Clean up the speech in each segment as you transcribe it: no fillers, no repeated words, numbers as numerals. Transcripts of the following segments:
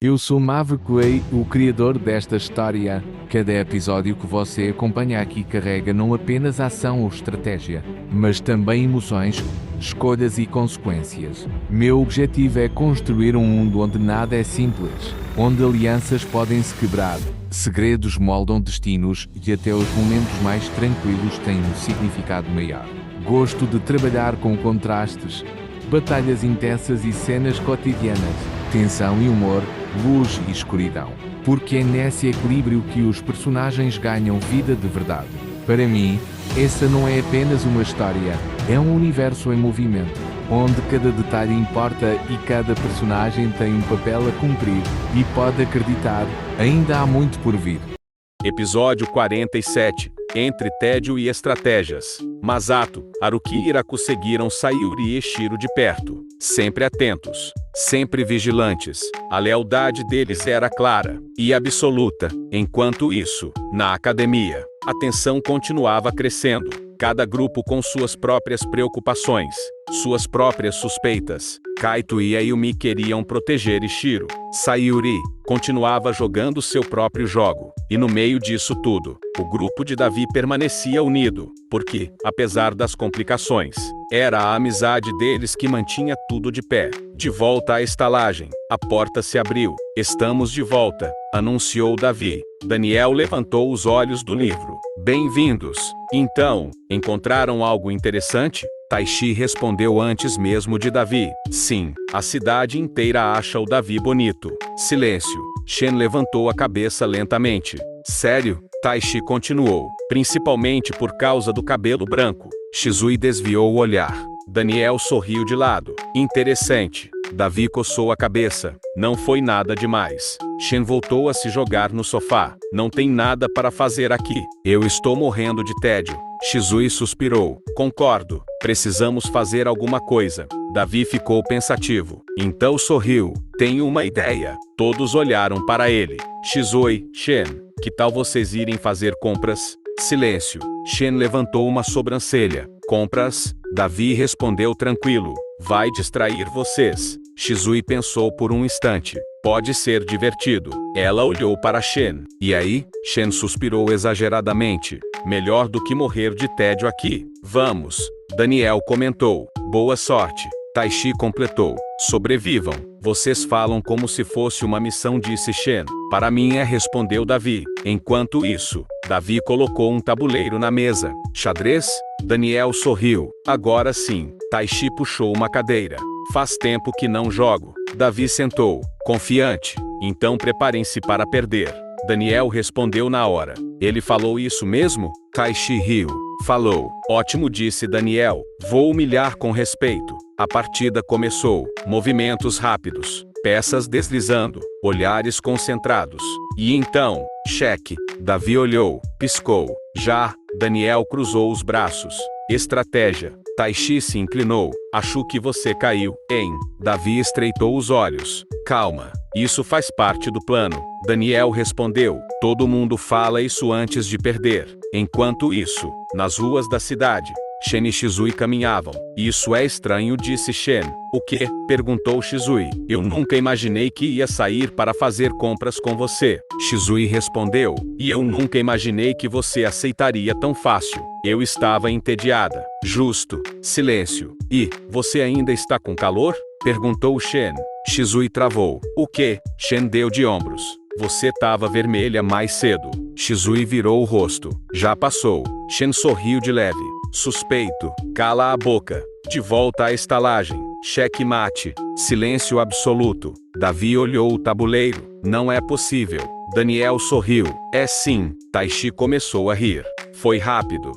Eu sou Maverick Way, o criador desta história. Cada episódio que você acompanha aqui carrega não apenas ação ou estratégia, mas também emoções, escolhas e consequências. Meu objetivo é construir um mundo onde nada é simples, onde alianças podem se quebrar, segredos moldam destinos e até os momentos mais tranquilos têm um significado maior. Gosto de trabalhar com contrastes, batalhas intensas e cenas cotidianas, tensão e humor, luz e escuridão. Porque é nesse equilíbrio que os personagens ganham vida de verdade. Para mim, essa não é apenas uma história, é um universo em movimento, onde cada detalhe importa e cada personagem tem um papel a cumprir, e pode acreditar, ainda há muito por vir. Episódio 47. Entre tédio e estratégias. Masato, Haruki e Hiraku seguiram Sayuri e Shiro de perto, sempre atentos, sempre vigilantes. A lealdade deles era clara e absoluta. Enquanto isso, na academia, a tensão continuava crescendo, cada grupo com suas próprias preocupações, suas próprias suspeitas. Kaito e Ayumi queriam proteger Ishiro. Sayuri continuava jogando seu próprio jogo. E no meio disso tudo, o grupo de Davi permanecia unido, porque, apesar das complicações, era a amizade deles que mantinha tudo de pé. De volta à estalagem, a porta se abriu. Estamos de volta, anunciou Davi. Daniel levantou os olhos do livro. Bem-vindos. Então, encontraram algo interessante? Taishi respondeu antes mesmo de Davi. Sim, a cidade inteira acha o Davi bonito. Silêncio. Shen levantou a cabeça lentamente. Sério? Taishi continuou. Principalmente por causa do cabelo branco. Shizui desviou o olhar. Daniel sorriu de lado. Interessante. Davi coçou a cabeça. Não foi nada demais. Shen voltou a se jogar no sofá. Não tem nada para fazer aqui. Eu estou morrendo de tédio. Shizui suspirou. Concordo. Precisamos fazer alguma coisa. Davi ficou pensativo. Então sorriu. Tenho uma ideia. Todos olharam para ele. Shizui, Shen, que tal vocês irem fazer compras? Silêncio. Shen levantou uma sobrancelha. Compras? Davi respondeu tranquilo. Vai distrair vocês. Shizui pensou por um instante. Pode ser divertido. Ela olhou para Shen. E aí? Shen suspirou exageradamente. Melhor do que morrer de tédio aqui. Vamos. Daniel comentou. Boa sorte. Taishi completou. Sobrevivam. Vocês falam como se fosse uma missão, disse Shen. Para mim é, respondeu Davi. Enquanto isso, Davi colocou um tabuleiro na mesa. Xadrez? Daniel sorriu. Agora sim. Taishi puxou uma cadeira. Faz tempo que não jogo. Davi sentou, confiante. Então preparem-se para perder. Daniel respondeu na hora. Ele falou isso mesmo? Taishi riu. Falou. Ótimo, disse Daniel. Vou humilhar com respeito. A partida começou. Movimentos rápidos. Peças deslizando. Olhares concentrados. E então, cheque. Davi olhou. Piscou. Já. Daniel cruzou os braços. Estratégia. Taishi se inclinou. Acho que você caiu, hein? Davi estreitou os olhos. Calma. Isso faz parte do plano. Daniel respondeu. Todo mundo fala isso antes de perder. Enquanto isso, nas ruas da cidade, Shen e Shizui caminhavam. Isso é estranho, disse Shen. O quê? Perguntou Shizui. Eu nunca imaginei que ia sair para fazer compras com você. Shizui respondeu. E eu nunca imaginei que você aceitaria tão fácil. Eu estava entediada. Justo. Silêncio. E, você ainda está com calor? Perguntou Shen. Shizui travou. O quê? Shen deu de ombros. Você estava vermelha mais cedo. Shizui virou o rosto. Já passou. Shen sorriu de leve. Suspeito. Cala a boca. De volta à estalagem. Cheque mate. Silêncio absoluto. Davi olhou o tabuleiro. Não é possível. Daniel sorriu. É sim. Taishi começou a rir. Foi rápido.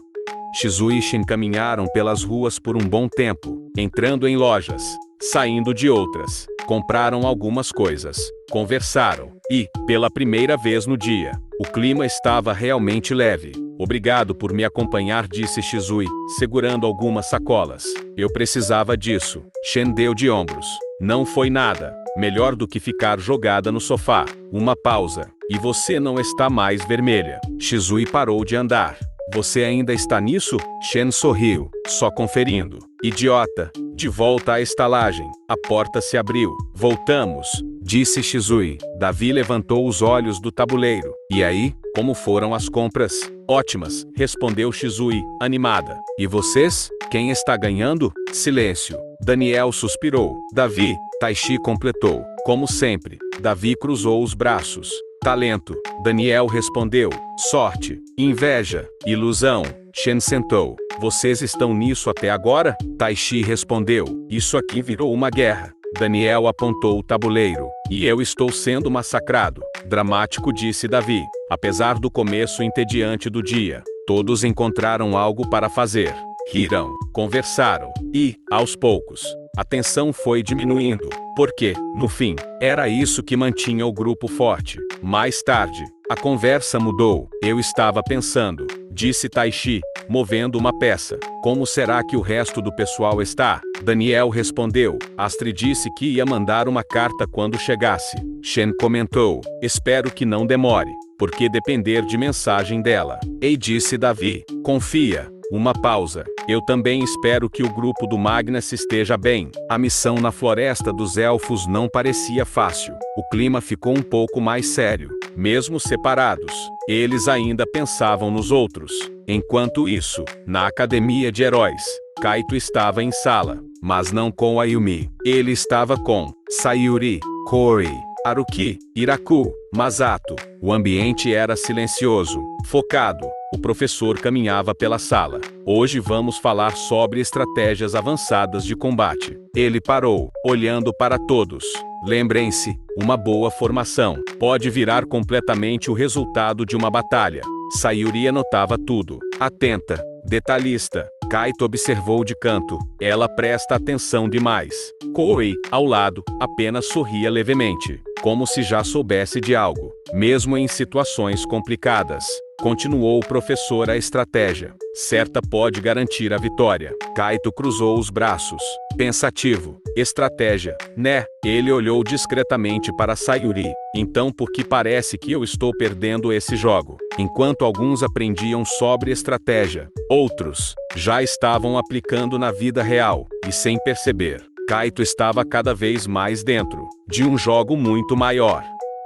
Shizui e Shen caminharam pelas ruas por um bom tempo, entrando em lojas, saindo de outras. Compraram algumas coisas, conversaram, e, pela primeira vez no dia, o clima estava realmente leve. Obrigado por me acompanhar, disse Shizui, segurando algumas sacolas. Eu precisava disso. Shen deu de ombros. Não foi nada. Melhor do que ficar jogada no sofá. Uma pausa. E você não está mais vermelha. Shizui parou de andar. Você ainda está nisso? Shen sorriu, só conferindo. Idiota. De volta à estalagem. A porta se abriu. Voltamos, disse Shizui. Davi levantou os olhos do tabuleiro. E aí, como foram as compras? Ótimas, respondeu Shizui, animada. E vocês? Quem está ganhando? Silêncio. Daniel suspirou. Davi, Taishi completou. Como sempre. Davi cruzou os braços. Talento. Daniel respondeu. Sorte. Inveja. Ilusão. Shen sentou. Vocês estão nisso até agora? Taishi respondeu. Isso aqui virou uma guerra. Daniel apontou o tabuleiro. E eu estou sendo massacrado. Dramático, disse Davi. Apesar do começo entediante do dia, todos encontraram algo para fazer. Riram, conversaram. E, aos poucos, a tensão foi diminuindo. Porque, no fim, era isso que mantinha o grupo forte. Mais tarde, a conversa mudou. Eu estava pensando, disse Taishi, movendo uma peça. Como será que o resto do pessoal está? Daniel respondeu. Astrid disse que ia mandar uma carta quando chegasse. Shen comentou. Espero que não demore, porque depender de mensagem dela. Ei, disse Davi. Confia. Uma pausa. Eu também espero que o grupo do Magnus esteja bem. A missão na Floresta dos Elfos não parecia fácil. O clima ficou um pouco mais sério. Mesmo separados, eles ainda pensavam nos outros. Enquanto isso, na Academia de Heróis, Kaito estava em sala, mas não com Ayumi. Ele estava com Sayuri, Korei, Haruki, Iraku, Masato. O ambiente era silencioso, focado. O professor caminhava pela sala. Hoje vamos falar sobre estratégias avançadas de combate. Ele parou, olhando para todos. Lembrem-se, uma boa formação pode virar completamente o resultado de uma batalha. Sayuri anotava tudo. Atenta, detalhista. Kaito observou de canto. Ela presta atenção demais. Koei, ao lado, apenas sorria levemente, como se já soubesse de algo, mesmo em situações complicadas. Continuou o professor a estratégia. Certa pode garantir a vitória. Kaito cruzou os braços. Pensativo. Estratégia, né? Ele olhou discretamente para Sayuri. Então por que parece que eu estou perdendo esse jogo? Enquanto alguns aprendiam sobre estratégia, outros já estavam aplicando na vida real, e sem perceber. Kaito estava cada vez mais dentro de um jogo muito maior.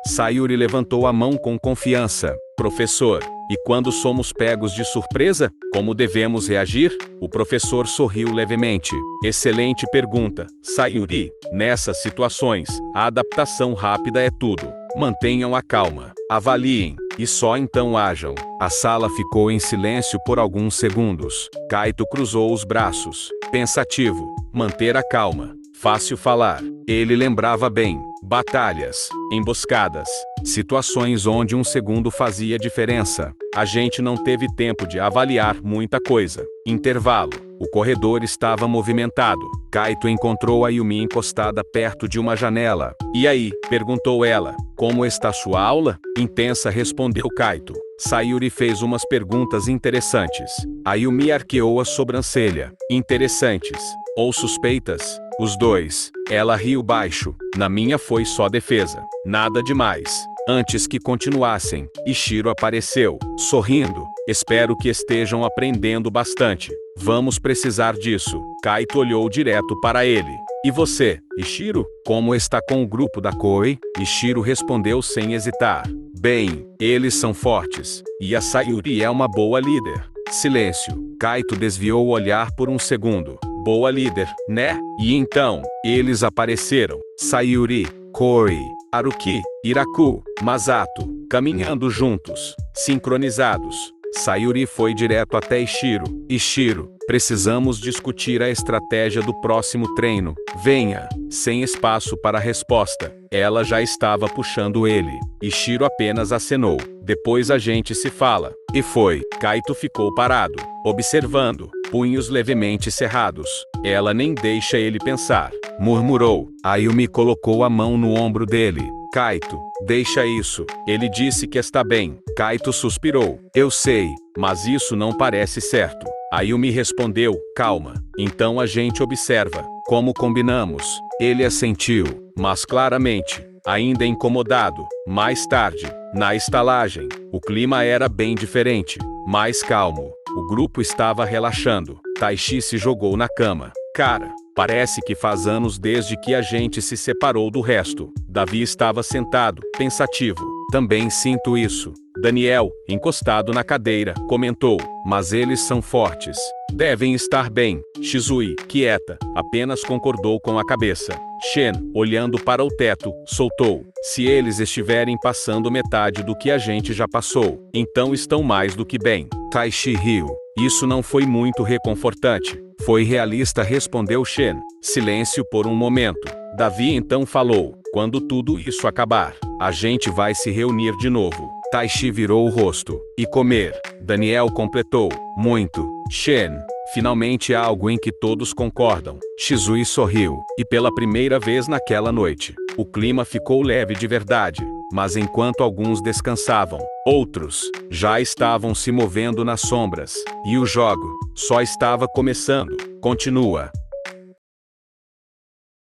Sayuri levantou a mão com confiança. Professor, e quando somos pegos de surpresa, como devemos reagir? O professor sorriu levemente. Excelente pergunta, Sayuri. Nessas situações, a adaptação rápida é tudo. Mantenham a calma, avaliem, e só então ajam. A sala ficou em silêncio por alguns segundos. Kaito cruzou os braços. Pensativo. Manter a calma. Fácil falar. Ele lembrava bem. Batalhas, emboscadas, situações onde um segundo fazia diferença. A gente não teve tempo de avaliar muita coisa. Intervalo. O corredor estava movimentado. Kaito encontrou a Yumi encostada perto de uma janela. E aí? Perguntou ela. Como está sua aula? Intensa, respondeu Kaito. Sayuri fez umas perguntas interessantes. A Yumi arqueou a sobrancelha. Interessantes. Ou suspeitas? Os dois. Ela riu baixo. Na minha foi só defesa. Nada demais. Antes que continuassem, Ichiro apareceu, sorrindo. Espero que estejam aprendendo bastante. Vamos precisar disso. Kaito olhou direto para ele. E você, Ichiro? Como está com o grupo da Koei? Ichiro respondeu sem hesitar. Bem, eles são fortes. E a Sayuri é uma boa líder. Silêncio. Kaito desviou o olhar por um segundo. Boa líder, né? E então, eles apareceram. Sayuri, Korei, Haruki, Iraku, Masato, caminhando juntos, sincronizados. Sayuri foi direto até Ichiro. Ichiro, precisamos discutir a estratégia do próximo treino. Venha. Sem espaço para resposta. Ela já estava puxando ele. Ichiro apenas acenou. Depois a gente se fala. E foi. Kaito ficou parado, observando, punhos levemente cerrados. Ela nem deixa ele pensar. Murmurou. Ayumi colocou a mão no ombro dele. Kaito, deixa isso. Ele disse que está bem. Kaito suspirou. Eu sei, mas isso não parece certo. Ayumi respondeu, calma. Então a gente observa. Como combinamos. Ele assentiu, mas claramente, ainda incomodado. Mais tarde, na estalagem, o clima era bem diferente, mais calmo. O grupo estava relaxando. Taishi se jogou na cama. Cara, Parece que faz anos desde que a gente se separou do resto. Davi estava sentado, pensativo. Também sinto isso. Daniel, encostado na cadeira, comentou. Mas eles são fortes. Devem estar bem. Shizui, quieta, apenas concordou com a cabeça. Shen, olhando para o teto, soltou. Se eles estiverem passando metade do que a gente já passou, então estão mais do que bem. Taishi riu. Isso não foi muito reconfortante. Foi realista, respondeu Shen. Silêncio por um momento. Davi então falou. Quando tudo isso acabar, a gente vai se reunir de novo. Taishi virou o rosto. E comer. Daniel completou. Muito. Shen. Finalmente há algo em que todos concordam. Shizui sorriu. E pela primeira vez naquela noite, o clima ficou leve de verdade. Mas enquanto alguns descansavam, outros já estavam se movendo nas sombras. E o jogo só estava começando. Continua.